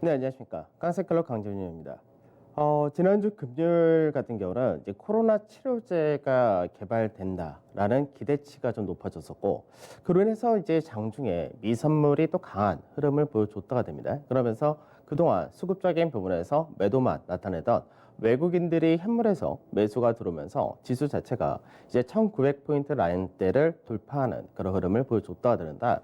네, 안녕하십니까. 깡세클럽 강재윤입니다. 지난주 금요일 같은 경우는 이제 코로나 치료제가 개발된다라는 기대치가 좀 높아졌었고, 그로 인해서 이제 장중에 미선물이 또 강한 흐름을 보여줬다가 됩니다. 그러면서 그동안 수급적인 부분에서 매도만 나타내던 외국인들이 현물에서 매수가 들어오면서 지수 자체가 이제 1900포인트 라인대를 돌파하는 그런 흐름을 보여줬다가 되는다.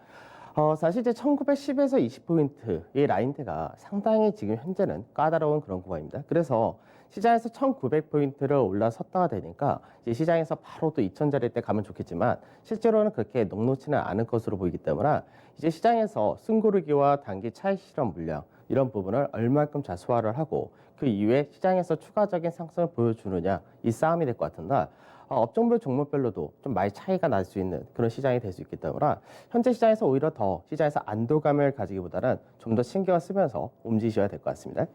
사실 이제 1910에서 20포인트 이 라인대가 상당히 지금 현재는 까다로운 그런 구간입니다. 그래서 시장에서 1900포인트를 올라섰다가 되니까 이제 시장에서 바로 또 2000자리대 가면 좋겠지만 실제로는 그렇게 녹록지는 않을 것으로 보이기 때문에 이제 시장에서 승고르기와 단기 차익 실현 물량 이런 부분을 얼마큼 잘 소화를 하고 그 이후에 시장에서 추가적인 상승을 보여주느냐 이 싸움이 될 것 같은데 업종별 종목별로도 좀 많이 차이가 날 수 있는 그런 시장이 될 수 있기 때문에 현재 시장에서 오히려 더 시장에서 안도감을 가지기보다는 좀 더 신경을 쓰면서 움직이셔야 될 것 같습니다.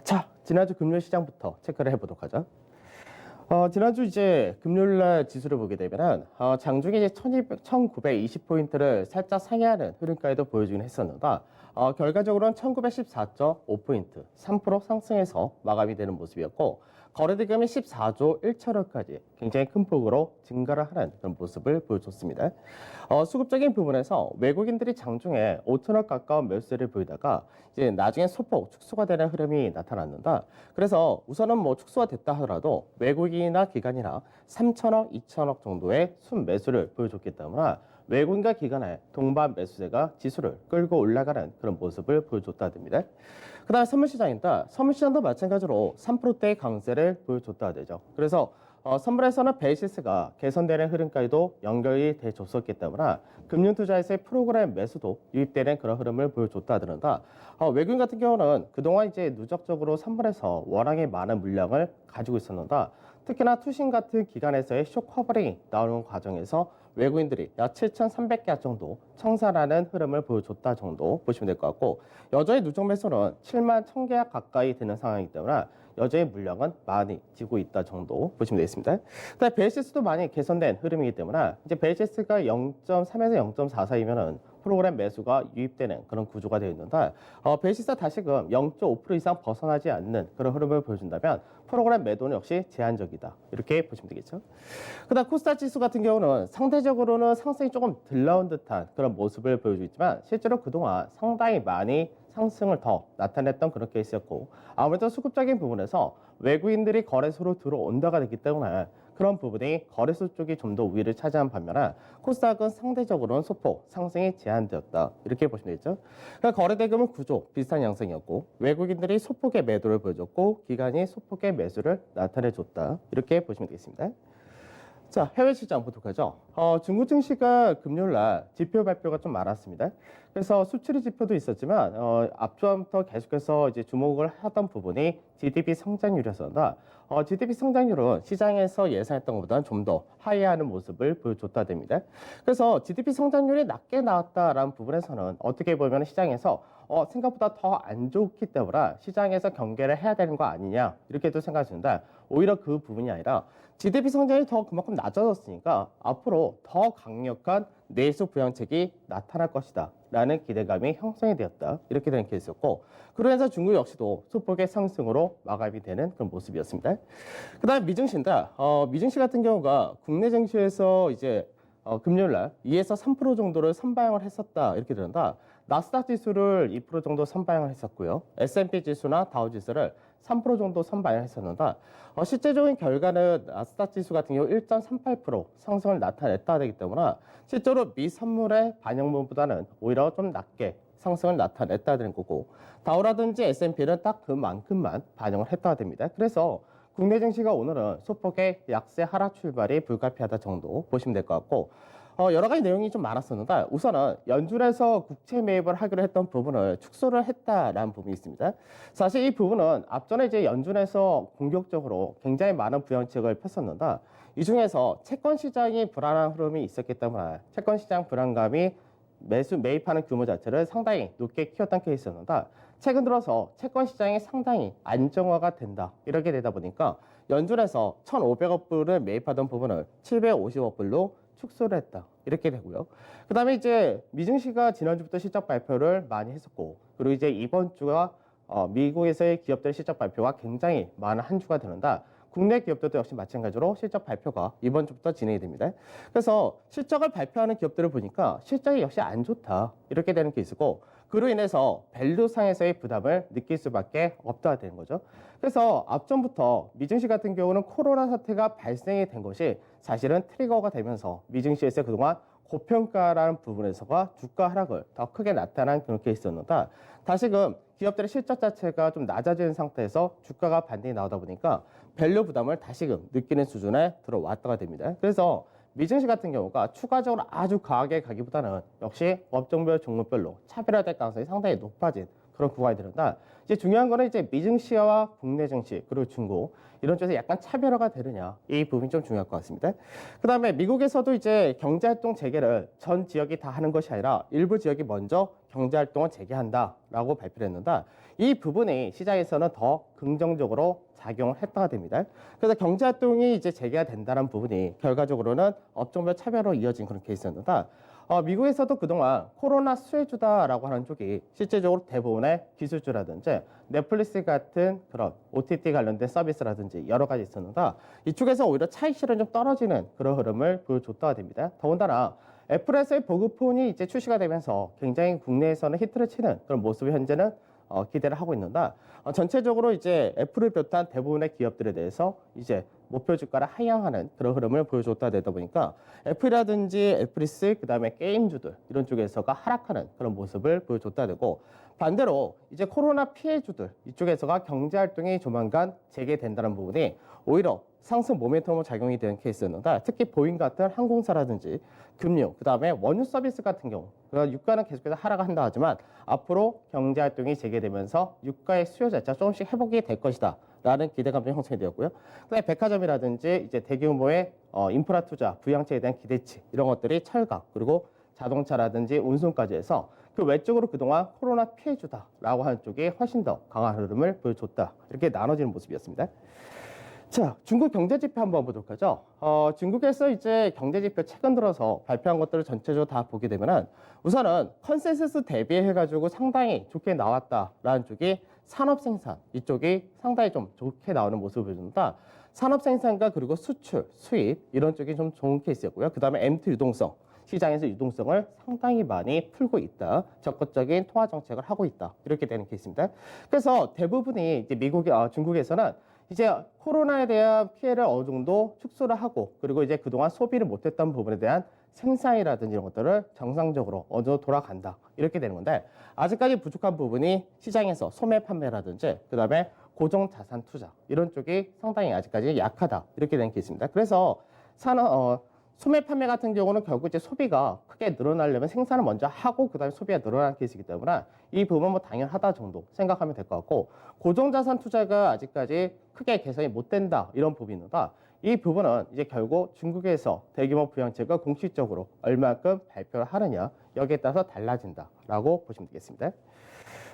자, 지난주 금요일 시장부터 체크를 해보도록 하죠. 지난주 이제 금요일 날 지수를 보게 되면은 장중에 이제 1920포인트를 살짝 상회하는 흐름까지도 보여주긴 했었는데 결과적으로는 1914.5포인트 3% 상승해서 마감이 되는 모습이었고 거래대금이 14조 1천억까지 굉장히 큰 폭으로 증가를 하는 그런 모습을 보여줬습니다. 수급적인 부분에서 외국인들이 장중에 5천억 가까운 매수세를 보이다가 이제 나중에 소폭 축소가 되는 흐름이 나타났는데 그래서 우선은 뭐 축소가 됐다 하더라도 외국인이나 기관이나 3천억, 2천억 정도의 순매수를 보여줬기 때문에 외국인과 기관의 동반 매수세가 지수를 끌고 올라가는 그런 모습을 보여줬다 됩니다. 그 다음에 선물시장입니다. 선물시장도 마찬가지로 3%대의 강세를 보여줬다 되죠. 그래서 선물에서는 베이시스가 개선되는 흐름까지도 연결이 돼 줬었기 때문에 금융투자에서의 프로그램 매수도 유입되는 그런 흐름을 보여줬다 드는다. 외국인 같은 경우는 그동안 이제 누적적으로 선물에서 워낙에 많은 물량을 가지고 있었는데 특히나 투신 같은 기관에서의 쇼 커버링이 나오는 과정에서 외국인들이 약 7,300개 정도 청산하는 흐름을 보여줬다 정도 보시면 될 것 같고 여전히 누적 매수는 7만 1,000계약 가까이 되는 상황이기 때문에 여전히 물량은 많이 지고 있다 정도 보시면 되겠습니다. 그다음에 베이시스도 많이 개선된 흐름이기 때문에 이제 베이시스가 0.3에서 0.4 사이면은 프로그램 매수가 유입되는 그런 구조가 되어 있는데 베이시스가 다시금 0.5% 이상 벗어나지 않는 그런 흐름을 보여준다면 프로그램 매도는 역시 제한적이다 이렇게 보시면 되겠죠. 그다음 코스닥 지수 같은 경우는 상대적으로는 상승이 조금 덜 나온 듯한 그런 모습을 보여주고 있지만 실제로 그동안 상당히 많이 상승을 더 나타냈던 그런 케이스였고 아무래도 수급적인 부분에서 외국인들이 거래소로 들어온다가 됐기 때문에 그런 부분이 거래소 쪽이 좀 더 우위를 차지한 반면에 코스닥은 상대적으로는 소폭 상승이 제한되었다 이렇게 보시면 되겠죠. 그러니까 거래대금은 구조 비슷한 양상이었고 외국인들이 소폭의 매도를 보여줬고 기관이 소폭의 매수를 나타내줬다 이렇게 보시면 되겠습니다. 자, 해외 시장 보도록 하죠. 중국 증시가 금요일 날 지표 발표가 좀 많았습니다. 그래서 수출이 지표도 있었지만 앞전부터 계속해서 이제 주목을 하던 부분이 GDP 성장률이었습니다. GDP 성장률은 시장에서 예상했던 것보다는 좀 더 하이하는 모습을 보여줬다 됩니다. 그래서 GDP 성장률이 낮게 나왔다라는 부분에서는 어떻게 보면 시장에서 생각보다 더 안 좋기 때문에 시장에서 경계를 해야 되는 거 아니냐 이렇게도 생각하시는데 오히려 그 부분이 아니라 GDP 성장이 더 그만큼 낮아졌으니까 앞으로 더 강력한 내수 부양책이 나타날 것이다 라는 기대감이 형성이 되었다 이렇게 된 케이스였고 그러면서 중국 역시도 소폭의 상승으로 마감이 되는 그런 모습이었습니다. 그 다음 미증시인데 미증시 같은 경우가 국내 증시에서 이제 금요일 날 2에서 3% 정도를 선방을 했었다 이렇게 되는데 나스닥 지수를 2% 정도 선방을 했었고요. S&P 지수나 다우 지수를 3% 정도 선방을 했었는데 실제적인 결과는 나스닥 지수 같은 경우 1.38% 상승을 나타냈다 되기 때문에 실제로 미 선물의 반영분보다는 오히려 좀 낮게 상승을 나타냈다 되는 거고 다우라든지 S&P는 딱 그만큼만 반영을 했다 됩니다. 그래서 국내 증시가 오늘은 소폭의 약세 하락 출발이 불가피하다 정도 보시면 될 것 같고 여러 가지 내용이 좀 많았었는데 우선은 연준에서 국채 매입을 하기로 했던 부분을 축소를 했다라는 부분이 있습니다. 사실 이 부분은 앞전에 이제 연준에서 공격적으로 굉장히 많은 부양책을 폈었는데 이 중에서 채권 시장이 불안한 흐름이 있었기 때문에 채권 시장 불안감이 매입하는 규모 자체를 상당히 높게 키웠던 케이스였는데 최근 들어서 채권 시장이 상당히 안정화가 된다 이렇게 되다 보니까 연준에서 1,500억 불을 매입하던 부분을 750억 불로 축소를 했다 이렇게 되고요. 그 다음에 이제 미증시가 지난주부터 실적 발표를 많이 했었고 그리고 이제 이번 주가 미국에서의 기업들의 실적 발표가 굉장히 많은 한 주가 되는데 국내 기업들도 역시 마찬가지로 실적 발표가 이번 주부터 진행이 됩니다. 그래서 실적을 발표하는 기업들을 보니까 실적이 역시 안 좋다 이렇게 되는 케이스고 그로 인해서 밸류상에서의 부담을 느낄 수밖에 없다 되는 거죠. 그래서 앞전부터 미증시 같은 경우는 코로나 사태가 발생이 된 것이 사실은 트리거가 되면서 미증시에서 그동안 고평가라는 부분에서가 주가 하락을 더 크게 나타난 그런 케이스였는데 다시금 기업들의 실적 자체가 좀 낮아지는 상태에서 주가가 반등이 나오다 보니까 밸류 부담을 다시금 느끼는 수준에 들어왔다가 됩니다. 그래서 미증시 같은 경우가 추가적으로 아주 과하게 가기보다는 역시 업종별 종목별로 차별화될 가능성이 상당히 높아진 그런 구간이 되는데 이제 중요한 거는 이제 미증시와 국내 증시 그리고 중국 이런 쪽에서 약간 차별화가 되느냐 이 부분이 좀 중요할 것 같습니다. 그다음에 미국에서도 이제 경제활동 재개를 전 지역이 다 하는 것이 아니라 일부 지역이 먼저 경제활동을 재개한다라고 발표를 했는데 이 부분이 시장에서는 더 긍정적으로 작용을 했다가 됩니다. 그래서 경제활동이 이제 재개가 된다는 부분이 결과적으로는 업종별 차별로 이어진 그런 케이스였는데 미국에서도 그동안 코로나 수혜주다라고 하는 쪽이 실제적으로 대부분의 기술주라든지 넷플릭스 같은 그런 OTT 관련된 서비스라든지 여러 가지 있었는데 이쪽에서 오히려 차익실은 좀 떨어지는 그런 흐름을 보여줬다가 됩니다. 더군다나 애플에서의 보급폰이 이제 출시가 되면서 굉장히 국내에서는 히트를 치는 그런 모습을 현재는 기대를 하고 있는데 전체적으로 이제 애플을 비롯한 대부분의 기업들에 대해서 이제 목표 주가를 하향하는 그런 흐름을 보여줬다 되다 보니까 애플이라든지 넷플릭스 그다음에 게임주들 이런 쪽에서가 하락하는 그런 모습을 보여줬다 되고 반대로 이제 코로나 피해주들 이쪽에서가 경제 활동이 조만간 재개된다는 부분이 오히려 상승 모멘텀으로 작용이 되는 케이스였는데 특히 보잉 같은 항공사라든지 금융 그다음에 원유 서비스 같은 경우 유가는 계속해서 하락한다 하지만 앞으로 경제 활동이 재개되면서 유가의 수요 자체가 조금씩 회복이 될 것이다. 라는 기대감도 형성이 되었고요. 그다음에 백화점이라든지 이제 대규모의 인프라 투자, 부양책에 대한 기대치 이런 것들이 철강 그리고 자동차라든지 운송까지 해서 그 외적으로 그동안 코로나 피해주다라고 하는 쪽이 훨씬 더 강한 흐름을 보여줬다. 이렇게 나눠지는 모습이었습니다. 자, 중국 경제지표 한번 보도록 하죠. 중국에서 이제 경제지표 최근 들어서 발표한 것들을 전체적으로 다 보게 되면은 우선은 컨센서스 대비해가지고 상당히 좋게 나왔다라는 쪽이 산업생산 이쪽이 상당히 좀 좋게 나오는 모습을 보여줍니다. 산업생산과 그리고 수출, 수입 이런 쪽이 좀 좋은 케이스였고요. 그 다음에 M2 유동성, 시장에서 유동성을 상당히 많이 풀고 있다. 적극적인 통화 정책을 하고 있다. 이렇게 되는 케이스입니다. 그래서 대부분이 이제 중국에서는 이제 코로나에 대한 피해를 어느 정도 축소를 하고 그리고 이제 그동안 소비를 못했던 부분에 대한 생산이라든지 이런 것들을 정상적으로 어느 정도 돌아간다 이렇게 되는 건데 아직까지 부족한 부분이 시장에서 소매 판매라든지 그다음에 고정 자산 투자 이런 쪽이 상당히 아직까지 약하다 이렇게 되는 케이스입니다. 그래서 소매 판매 같은 경우는 결국 이제 소비가 크게 늘어나려면 생산을 먼저 하고 그다음에 소비가 늘어나는 케이스이기 때문에 이 부분은 뭐 당연하다 정도 생각하면 될 것 같고 고정자산 투자가 아직까지 크게 개선이 못 된다 이런 부분이다. 이 부분은 이제 결국 중국에서 대규모 부양책을 공식적으로 얼마큼 발표를 하느냐 여기에 따라서 달라진다라고 보시면 되겠습니다.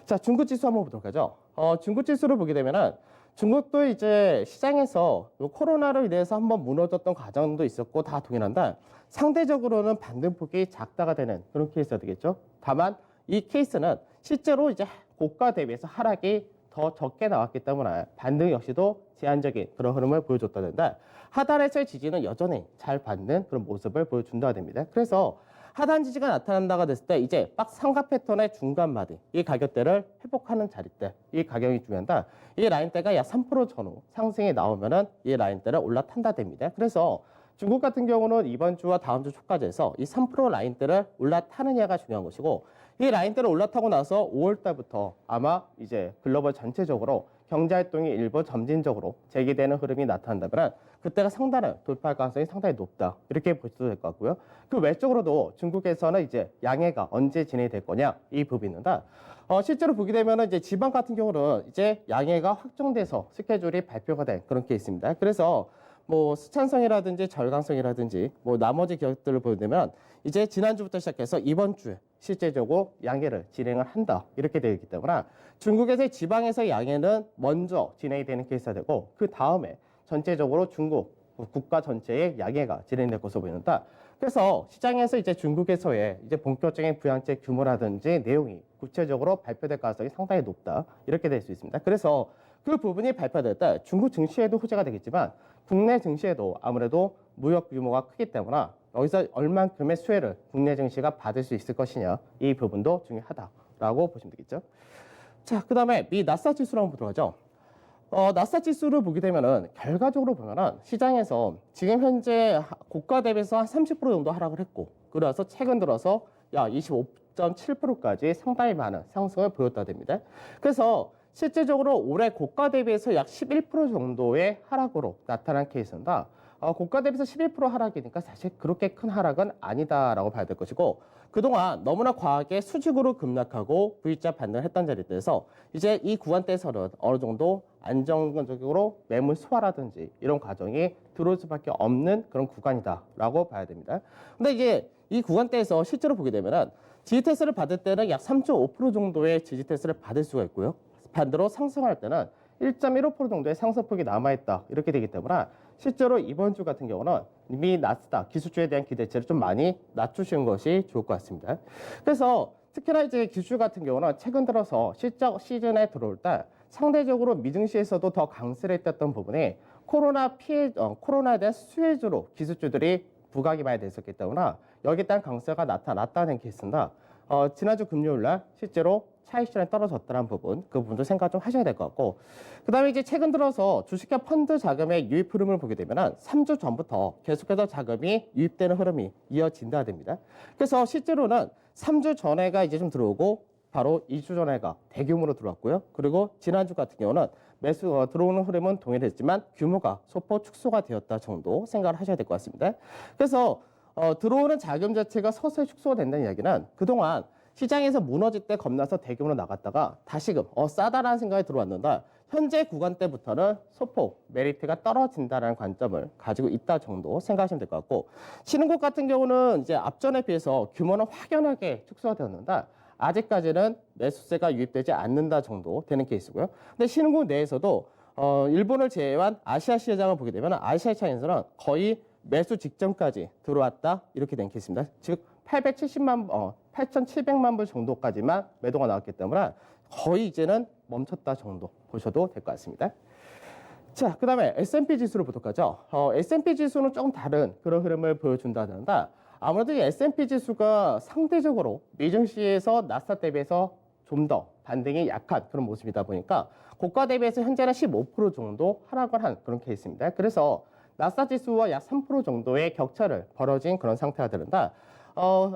자, 중국 지수 한번 보도록 하죠. 중국 지수를 보게 되면은 중국도 이제 시장에서 코로나로 인해서 한번 무너졌던 과정도 있었고 다 동일한데 상대적으로는 반등폭이 작다가 되는 그런 케이스가 되겠죠. 다만 이 케이스는 실제로 이제 고가 대비해서 하락이 더 적게 나왔기 때문에 반등 역시도 제한적인 그런 흐름을 보여줬다 된다. 하단에서의 지지는 여전히 잘 받는 그런 모습을 보여준다가 됩니다. 그래서 하단 지지가 나타난다가 됐을 때 이제 삼각 패턴의 중간 마디 이 가격대를 회복하는 자리대 이 가격이 중요한데 이 라인대가 약 3% 전후 상승이 나오면은 이 라인대를 올라탄다 됩니다. 그래서 중국 같은 경우는 이번 주와 다음 주 초까지 해서 이 3% 라인대를 올라타느냐가 중요한 것이고 이 라인대를 올라타고 나서 5월 달부터 아마 이제 글로벌 전체적으로 경제활동이 일부 점진적으로 재개되는 흐름이 나타난다면 그때가 상단을 돌파할 가능성이 상당히 높다. 이렇게 보셔도 될 것 같고요. 그 외적으로도 중국에서는 이제 양해가 언제 진행이 될 거냐 이 부분인데 실제로 보게 되면 이제 지방 같은 경우는 이제 양해가 확정돼서 스케줄이 발표가 된 그런 케이스입니다. 그래서 뭐 수찬성이라든지 절강성이라든지 뭐 나머지 기업들을 보게 되면 이제 지난주부터 시작해서 이번 주에 실제적으로 양해를 진행을 한다 이렇게 되어 있기 때문에 중국에서의 지방에서의 양해는 먼저 진행이 되는 케이스가 되고 그 다음에 전체적으로 중국 국가 전체의 양해가 진행될 것으로 보이는데 그래서 시장에서 이제 중국에서의 이제 본격적인 부양책 규모라든지 내용이 구체적으로 발표될 가능성이 상당히 높다. 이렇게 될 수 있습니다. 그래서 그 부분이 발표될 때 중국 증시에도 호재가 되겠지만 국내 증시에도 아무래도 무역 규모가 크기 때문에 여기서 얼만큼의 수혜를 국내 증시가 받을 수 있을 것이냐 이 부분도 중요하다라고 보시면 되겠죠. 자, 그다음에 미 나스닥 지수로 한번 보도록 하죠. 나스닥 지수를 보게 되면은 결과적으로 보면은 시장에서 지금 현재 고가 대비해서 한 30% 정도 하락을 했고 그래서 최근 들어서 25.7%까지 상당히 많은 상승을 보였다 됩니다. 그래서 실질적으로 올해 고가 대비해서 약 11% 정도의 하락으로 나타난 케이스입니다. 고가 대비해서 11% 하락이니까 사실 그렇게 큰 하락은 아니다라고 봐야 될 것이고 그동안 너무나 과하게 수직으로 급락하고 V자 반등을 했던 자리에서 이제 이 구간대에서는 어느 정도 안정적으로 매물 소화라든지 이런 과정이 들어올 수밖에 없는 그런 구간이다라고 봐야 됩니다. 근데 이제 이 구간대에서 실제로 보게 되면은 지지 테스트를 받을 때는 약 3.5% 정도의 지지 테스트를 받을 수가 있고요. 반대로 상승할 때는 1.15% 정도의 상승폭이 남아있다 이렇게 되기 때문에 실제로 이번 주 같은 경우는 미 나스닥 기술주에 대한 기대치를 좀 많이 낮추시는 것이 좋을 것 같습니다. 그래서 특히나 이제 기술주 같은 경우는 최근 들어서 실적 시즌에 들어올 때 상대적으로 미증시에서도 더 강세를 떴던 부분이 코로나에 대한 수혜주로 기술주들이 부각이 많이 됐었기 때문에 여기에 대한 강세가 나타났다는 케이스입니다. 지난주 금요일 날 실제로 차익 실현이 떨어졌다는 부분, 그 부분도 생각 좀 하셔야 될 것 같고, 그 다음에 이제 최근 들어서 주식과 펀드 자금의 유입 흐름을 보게 되면은 3주 전부터 계속해서 자금이 유입되는 흐름이 이어진다 됩니다. 그래서 실제로는 3주 전에가 이제 좀 들어오고, 바로 2주 전에가 대규모로 들어왔고요. 그리고 지난주 같은 경우는 매수 들어오는 흐름은 동일했지만 규모가 소폭 축소가 되었다 정도 생각을 하셔야 될 것 같습니다. 그래서 들어오는 자금 자체가 서서히 축소가 된다는 이야기는 그동안 시장에서 무너질 때 겁나서 대규모로 나갔다가 다시금 싸다라는 생각이 들어왔는데 현재 구간대부터는 소폭 메리트가 떨어진다는 관점을 가지고 있다 정도 생각하시면 될 것 같고 신흥국 같은 경우는 이제 앞전에 비해서 규모는 확연하게 축소가 되었는데 아직까지는 매수세가 유입되지 않는다 정도 되는 케이스고요. 근데 신흥국 내에서도 일본을 제외한 아시아 시장을 보게 되면 아시아 시장에서는 거의 매수 직전까지 들어왔다 이렇게 된 케이스입니다. 즉 8,700만 불 정도까지만 매도가 나왔기 때문에 거의 이제는 멈췄다 정도 보셔도 될 것 같습니다. 자, 그 다음에 S&P 지수를 보도록 하죠. S&P 지수는 조금 다른 그런 흐름을 보여준다는데 아무래도 이 S&P 지수가 상대적으로 미증시에서 나스닥 대비해서 좀 더 반등이 약한 그런 모습이다 보니까 고가 대비해서 현재는 15% 정도 하락을 한 그런 케이스입니다. 그래서 나스닥 지수와 약 3% 정도의 격차를 벌어진 그런 상태가 되는데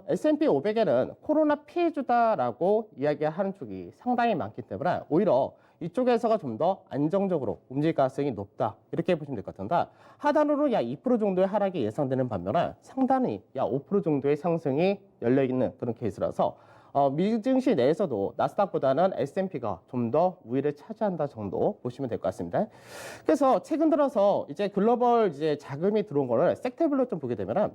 S&P 500에는 코로나 피해주다라고 이야기하는 쪽이 상당히 많기 때문에 오히려 이쪽에서가 좀 더 안정적으로 움직일 가능성이 높다 이렇게 보시면 될 것 같은데 하단으로 약 2% 정도의 하락이 예상되는 반면에 상단이 약 5% 정도의 상승이 열려있는 그런 케이스라서 미증시 내에서도 나스닥보다는 S&P가 좀 더 우위를 차지한다 정도 보시면 될 것 같습니다. 그래서 최근 들어서 이제 글로벌 이제 자금이 들어온 거를 섹터별로 좀 보게 되면은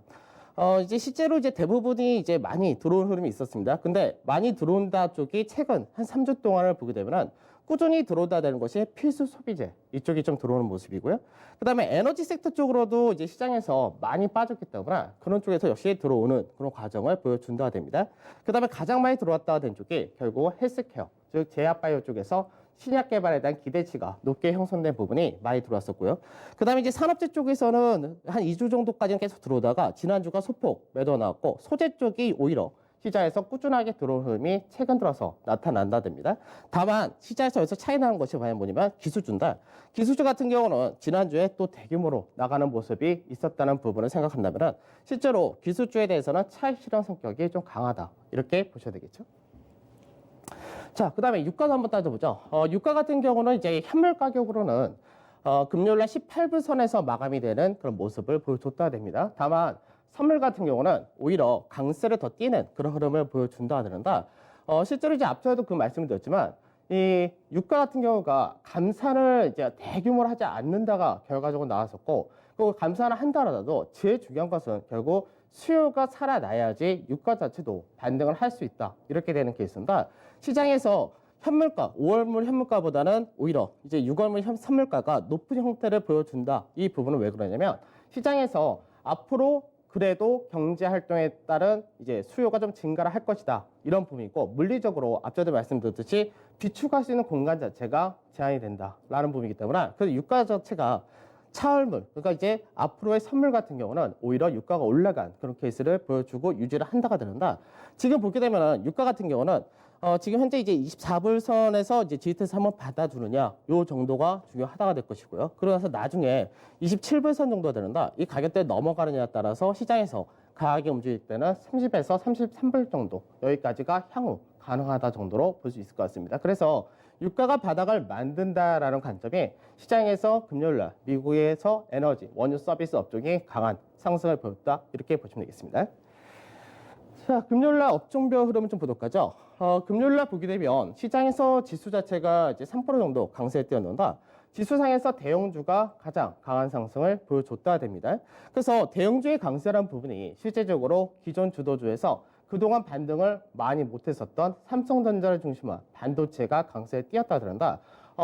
이제 실제로 이제 대부분이 이제 많이 들어온 흐름이 있었습니다. 근데 많이 들어온다 쪽이 최근 한 3주 동안을 보게 되면은 꾸준히 들어오다 되는 것이 필수 소비재 이쪽이 좀 들어오는 모습이고요. 그다음에 에너지 섹터 쪽으로도 이제 시장에서 많이 빠졌기 때문에 그런 쪽에서 역시 들어오는 그런 과정을 보여준다 됩니다. 그다음에 가장 많이 들어왔다 된 쪽이 결국 헬스케어 즉 제약바이오 쪽에서 신약 개발에 대한 기대치가 높게 형성된 부분이 많이 들어왔었고요. 그다음에 이제 산업재 쪽에서는 한 2주 정도까지는 계속 들어오다가 지난주가 소폭 매도가 나왔고 소재 쪽이 오히려 시장에서 꾸준하게 들어온 흐름이 최근 들어서 나타난다 됩니다. 다만 시장에서 여기서 차이 나는 것이 뭐냐면 기술주인데 기술주 같은 경우는 지난주에 또 대규모로 나가는 모습이 있었다는 부분을 생각한다면 실제로 기술주에 대해서는 차익 실현 성격이 좀 강하다 이렇게 보셔야 되겠죠. 자, 그 다음에 유가도 한번 따져보죠. 유가 같은 경우는 이제 현물 가격으로는 금요일날 18불 선에서 마감이 되는 그런 모습을 보여줬다 됩니다. 다만 선물 같은 경우는 오히려 강세를 더 띠는 그런 흐름을 보여준다 하는데 실제로 이제 앞서에도 그 말씀을 드렸지만 이 유가 같은 경우가 감산을 이제 대규모로 하지 않는다가 결과적으로 나왔었고 그 감산을 한다라도 제일 중요한 것은 결국 수요가 살아나야지 유가 자체도 반등을 할 수 있다 이렇게 되는 케이스입니다. 시장에서 현물가, 5월물 현물가보다는 오히려 이제 6월물 선물가가 높은 형태를 보여준다. 이 부분은 왜 그러냐면 시장에서 앞으로 그래도 경제 활동에 따른 이제 수요가 좀 증가를 할 것이다. 이런 부분이고, 물리적으로 앞서도 말씀드렸듯이 비축할 수 있는 공간 자체가 제한이 된다라는 부분이기 때문에, 그래서 유가 자체가 차월물, 그러니까 이제 앞으로의 선물 같은 경우는 오히려 유가가 올라간 그런 케이스를 보여주고 유지를 한다가 되는다. 지금 보게 되면은 유가 같은 경우는 지금 현재 이제 24불선에서 이제 GT에서 한번 받아주느냐, 요 정도가 중요하다가 될 것이고요. 그러면서 나중에 27불선 정도가 되는다. 이 가격대 넘어가느냐에 따라서 시장에서 가격이 움직일 때는 30에서 33불 정도, 여기까지가 향후 가능하다 정도로 볼 수 있을 것 같습니다. 그래서 유가가 바닥을 만든다라는 관점이 시장에서 금요일날 미국에서 에너지, 원유 서비스 업종이 강한 상승을 보였다, 이렇게 보시면 되겠습니다. 자, 금요일날 업종별 흐름을 좀 보도록 하죠. 금요일날 보게 되면 시장에서 지수 자체가 이제 3% 정도 강세에 뛰어는다. 지수상에서 대형주가 가장 강한 상승을 보여줬다 됩니다. 그래서 대형주의 강세라는 부분이 실제적으로 기존 주도주에서 그동안 반등을 많이 못했었던 삼성전자를 중심으로 반도체가 강세에 뛰었다 그런다.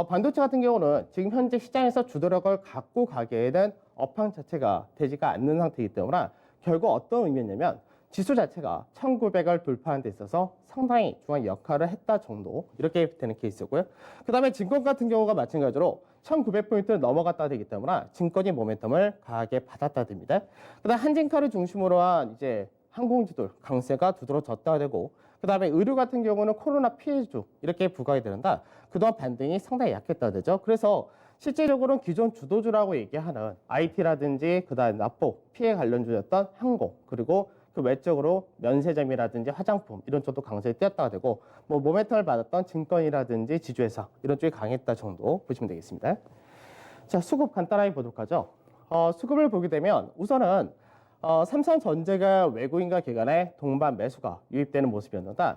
반도체 같은 경우는 지금 현재 시장에서 주도력을 갖고 가기에는 업황 자체가 되지가 않는 상태이기 때문에 결국 어떤 의미냐면 지수 자체가 1900을 돌파하는 데 있어서 상당히 중요한 역할을 했다 정도, 이렇게 되는 케이스고요. 그 다음에 증권 같은 경우가 마찬가지로 1900포인트를 넘어갔다 되기 때문에 증권이 모멘텀을 강하게 받았다 됩니다. 그 다음 한진카를 중심으로 한 이제 항공지돌 강세가 두드러졌다 되고, 그 다음에 의류 같은 경우는 코로나 피해주 이렇게 부각이 되는다. 그동안 반등이 상당히 약했다 되죠. 그래서 실제적으로는 기존 주도주라고 얘기하는 IT라든지 그 다음에 납폭 피해 관련주였던 항공, 그리고 그 외적으로 면세점이라든지 화장품 이런 쪽도 강세에 뛰었다가 되고, 뭐 모멘텀을 받았던 증권이라든지 지주회사 이런 쪽이 강했다 정도 보시면 되겠습니다. 자, 수급 간단하게 보도록 하죠. 수급을 보게 되면 우선은 삼성전자가 외국인과 기관의 동반 매수가 유입되는 모습이었는데,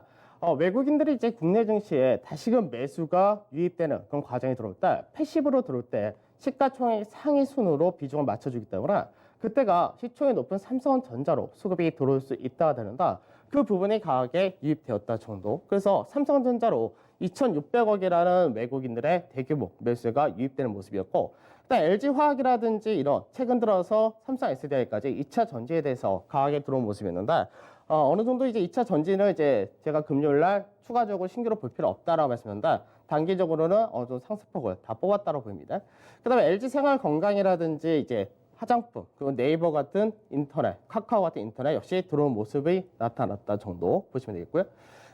외국인들이 이제 국내 증시에 다시금 매수가 유입되는 그런 과정이 들어올 때, 패시브로 들어올 때 시가총액 상위 순으로 비중을 맞춰주기 때문에 그때가 시총이 높은 삼성전자로 수급이 들어올 수 있다가 되는다. 그 부분이 강하게 유입되었다 정도. 그래서 삼성전자로 2,600억이라는 외국인들의 대규모 매수가 유입되는 모습이었고, 일단 LG화학이라든지 이런 최근 들어서 삼성 SDI까지 2차 전지에 대해서 강하게 들어온 모습이었는데, 어느 정도 이제 2차 전지는 이제 제가 금요일 날 추가적으로 신규로 볼 필요 없다라고 말씀했는데, 단기적으로는 어느 정도 상승폭을 다 뽑았다고 보입니다. 그 다음에 LG생활건강이라든지 이제 화장품, 그리고 네이버 같은 인터넷, 카카오 같은 인터넷 역시 들어온 모습이 나타났다 정도 보시면 되겠고요.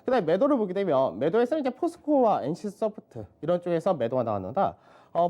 그 다음에 매도를 보게 되면 매도에서는 이제 포스코와 NC소프트 이런 쪽에서 매도가 나왔는데,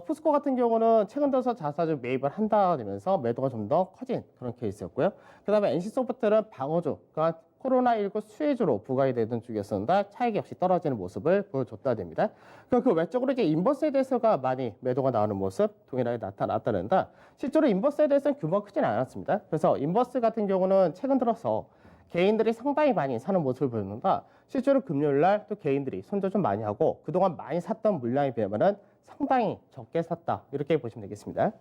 포스코 같은 경우는 최근 들어서 자사주 매입을 한다 되면서 매도가 좀 더 커진 그런 케이스였고요. 그 다음에 NC소프트는 방어주, 그러니까 코로나19 수혜주로 부각이 되던 쪽이었었는데 차익이 역시 떨어지는 모습을 보여줬다 됩니다. 그 외적으로 이제 인버스에 대해서가 많이 매도가 나오는 모습 동일하게 나타났다는데, 실제로 인버스에 대해서는 규모가 크지는 않았습니다. 그래서 인버스 같은 경우는 최근 들어서 개인들이 상당히 많이 사는 모습을 보였는데, 실제로 금요일 날 또 개인들이 손절 좀 많이 하고 그동안 많이 샀던 물량에 비하면은 상당히 적게 샀다, 이렇게 보시면 되겠습니다.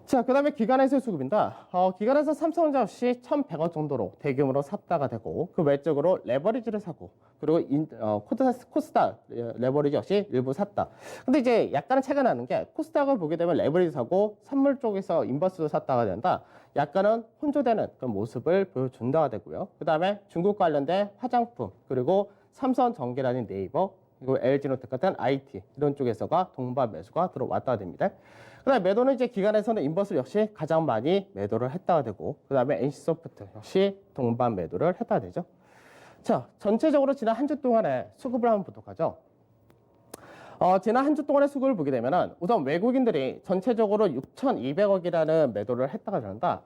자, 그 다음에 기관에서의 수급입니다. 기관에서 삼성전자 역시 1,100억 정도로 대규모로 샀다가 되고, 그 외적으로 레버리지를 사고, 그리고 코스닥 레버리지 역시 일부 샀다. 근데 이제 약간은 차이가 나는 게, 코스닥을 보게 되면 레버리지 사고 선물 쪽에서 인버스도 샀다가 된다. 약간은 혼조되는 그런 모습을 보여준다가 되고요. 그 다음에 중국 관련된 화장품, 그리고 삼성전기라는 네이버, 그리고 LG노텍 같은 IT 이런 쪽에서가 동반 매수가 들어왔다가 됩니다. 그 다음에 매도는 이제 기관에서는 인버스 역시 가장 많이 매도를 했다가 되고, 그 다음에 NC소프트 역시 동반 매도를 했다가 되죠. 자, 전체적으로 지난 한 주 동안의 수급을 한번 보도록 하죠. 지난 한 주 동안의 수급을 보게 되면은 우선 외국인들이 전체적으로 6,200억이라는 매도를 했다가 된다.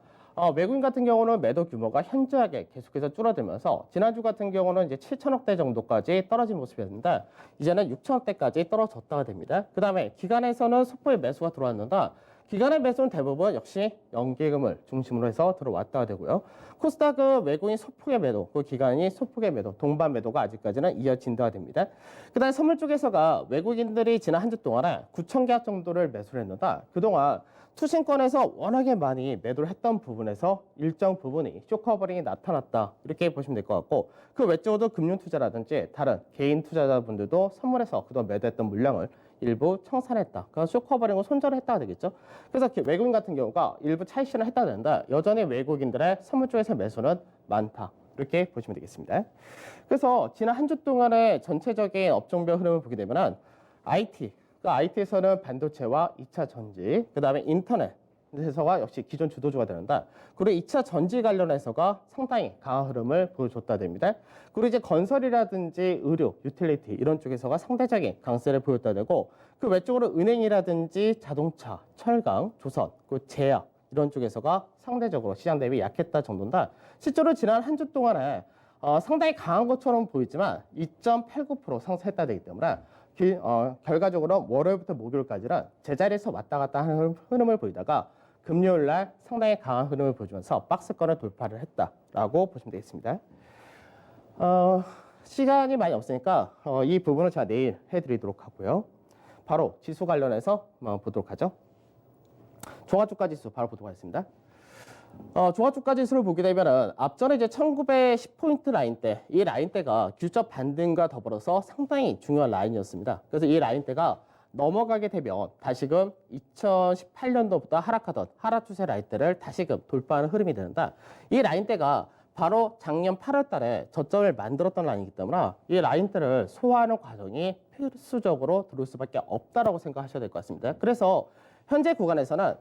외국인 같은 경우는 매도 규모가 현저하게 계속해서 줄어들면서 지난주 같은 경우는 이제 7천억대 정도까지 떨어진 모습이었는데, 이제는 6천억대까지 떨어졌다가 됩니다. 그 다음에 기관에서는 소포의 매수가 들어왔는데, 기관의 매수는 대부분 역시 연기금을 중심으로 해서 들어왔다가 되고요. 코스닥은 외국인 소폭의 매도, 그 기관이 소폭의 매도, 동반 매도가 아직까지는 이어진다가 됩니다. 그 다음에 선물 쪽에서가 외국인들이 지난 한 주 동안에 9천 계약 정도를 매수를 했는데, 그동안 투신권에서 워낙에 많이 매도를 했던 부분에서 일정 부분이 쇼커버링이 나타났다, 이렇게 보시면 될 것 같고, 그 외적으로도 금융투자라든지 다른 개인 투자자분들도 선물에서 그동안 매도했던 물량을 일부 청산했다. 그러니까 쇼커버링을 손절을 했다가 되겠죠. 그래서 외국인 같은 경우가 일부 차익 실현을 했다가 되는데 여전히 외국인들의 선물 쪽에서 매수는 많다. 이렇게 보시면 되겠습니다. 그래서 지난 한 주 동안의 전체적인 업종별 흐름을 보게 되면은 IT, 그 IT에서는 반도체와 2차 전지, 그 다음에 인터넷에서가 역시 기존 주도주가 되는데, 그리고 2차 전지 관련해서가 상당히 강한 흐름을 보여줬다 됩니다. 그리고 이제 건설이라든지 의료, 유틸리티 이런 쪽에서가 상대적인 강세를 보였다 되고, 그 외쪽으로 은행이라든지 자동차, 철강, 조선, 그 제약 이런 쪽에서가 상대적으로 시장 대비 약했다 정도인데, 실제로 지난 한 주 동안에 상당히 강한 것처럼 보이지만 2.89% 상승했다 되기 때문에 결과적으로 월요일부터 목요일까지는 제자리에서 왔다 갔다 하는 흐름을 보이다가 금요일 날 상당히 강한 흐름을 보여주면서 박스권을 돌파를 했다라고 보시면 되겠습니다. 시간이 많이 없으니까 이 부분을 제가 내일 해드리도록 하고요. 바로 지수 관련해서 보도록 하죠. 종합주가 지수 바로 보도록 하겠습니다. 종합주가 지수를 보게 되면은 앞전에 이제 1910포인트 라인대, 이 라인대가 규적 반등과 더불어서 상당히 중요한 라인이었습니다. 그래서 이 라인대가 넘어가게 되면 다시금 2018년도부터 하락하던 하락 추세 라인대를 다시금 돌파하는 흐름이 되는데, 이 라인대가 바로 작년 8월 달에 저점을 만들었던 라인이기 때문에 이 라인대를 소화하는 과정이 필수적으로 들어올 수밖에 없다라고 생각하셔야 될 것 같습니다. 그래서 현재 구간에서는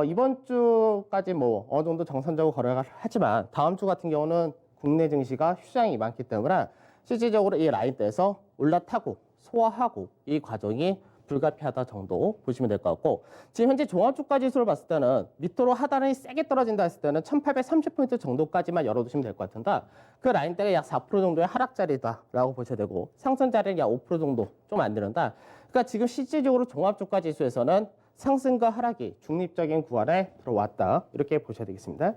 이번 주까지 뭐 어느 정도 정상적으로 거래가 하지만 다음 주 같은 경우는 국내 증시가 휴장이 많기 때문에 실질적으로 이 라인대에서 올라타고 소화하고 이 과정이 불가피하다 정도 보시면 될 것 같고, 지금 현재 종합주가 지수를 봤을 때는 밑으로 하단이 세게 떨어진다 했을 때는 1830포인트 정도까지만 열어두시면 될 것 같은데, 그 라인대가 약 4% 정도의 하락자리다라고 보셔야 되고 상승자리는 약 5% 정도 좀 안 되는데, 그러니까 지금 실질적으로 종합주가 지수에서는 상승과 하락이 중립적인 구간에 들어왔다 이렇게 보셔야 되겠습니다.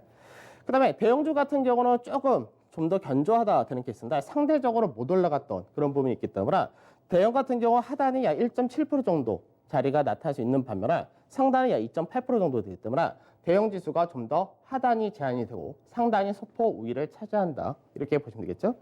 그 다음에 대형주 같은 경우는 조금 좀 더 견조하다 되는 케이스인데 상대적으로 못 올라갔던 그런 부분이 있기 때문에 대형 같은 경우 하단이 약 1.7% 정도 자리가 나타날 수 있는 반면에 상단이 약 2.8% 정도 되기 때문에 대형 지수가 좀 더 하단이 제한이 되고 상단이 소폭 우위를 차지한다 이렇게 보시면 되겠죠.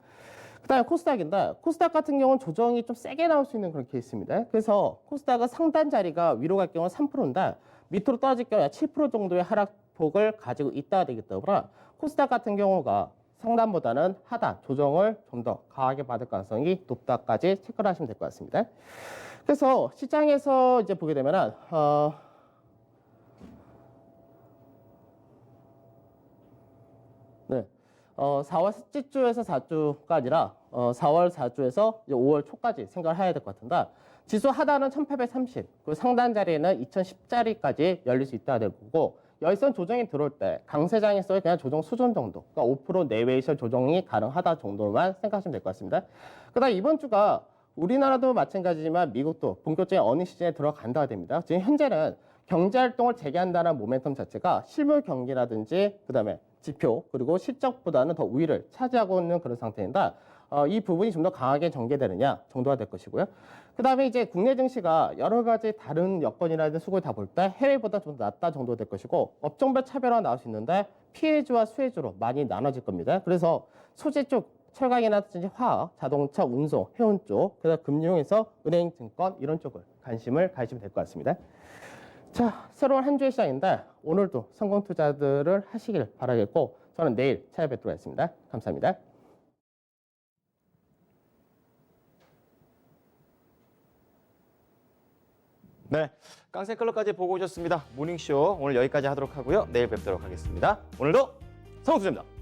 그 다음에 코스닥인데 코스닥 같은 경우는 조정이 좀 세게 나올 수 있는 그런 케이스입니다. 그래서 코스닥은 상단 자리가 위로 갈 경우는 3%인데 밑으로 떨어질 경우 약 7% 정도의 하락폭을 가지고 있다 되기 때문에 코스닥 같은 경우가 상단보다는 하단 조정을 좀 더 강하게 받을 가능성이 높다까지 체크를 하시면 될 것 같습니다. 그래서 시장에서 이제 보게 되면은 네. 4월 셋째 주에서 4주가 아니라 4월 4주에서 이제 5월 초까지 생각을 해야 될 것 같은데, 지수 하단은 1830, 그리고 상단 자리에는 2010자리까지 열릴 수 있다 될 거고, 열선 조정이 들어올 때 강세장에서의 그냥 조정 수준 정도, 그러니까 5% 내외에서 조정이 가능하다 정도만 생각하시면 될 것 같습니다. 그다음 이번 주가 우리나라도 마찬가지지만 미국도 본격적인 어닝 시즌에 들어간다가 됩니다. 지금 현재는 경제 활동을 재개한다는 모멘텀 자체가 실물 경기라든지 그다음에 지표 그리고 실적보다는 더 우위를 차지하고 있는 그런 상태인데, 이 부분이 좀 더 강하게 전개되느냐 정도가 될 것이고요. 그 다음에 이제 국내 증시가 여러 가지 다른 여건이라든 수급을 다 볼 때 해외보다 좀 낮다 정도 될 것이고, 업종별 차별화 나올 수 있는데 피해주와 수혜주로 많이 나눠질 겁니다. 그래서 소재 쪽 철강이라든지 화학, 자동차, 운송, 해운 쪽, 그다음 금융에서 은행, 증권 이런 쪽을 관심을 가지시면 될 것 같습니다. 자, 새로운 한 주의 시작인데 오늘도 성공 투자들을 하시길 바라겠고, 저는 내일 찾아뵙도록 하겠습니다. 감사합니다. 네, 깡생클럽까지 보고 오셨습니다. 모닝쇼 오늘 여기까지 하도록 하고요. 내일 뵙도록 하겠습니다. 오늘도 성공투자입니다.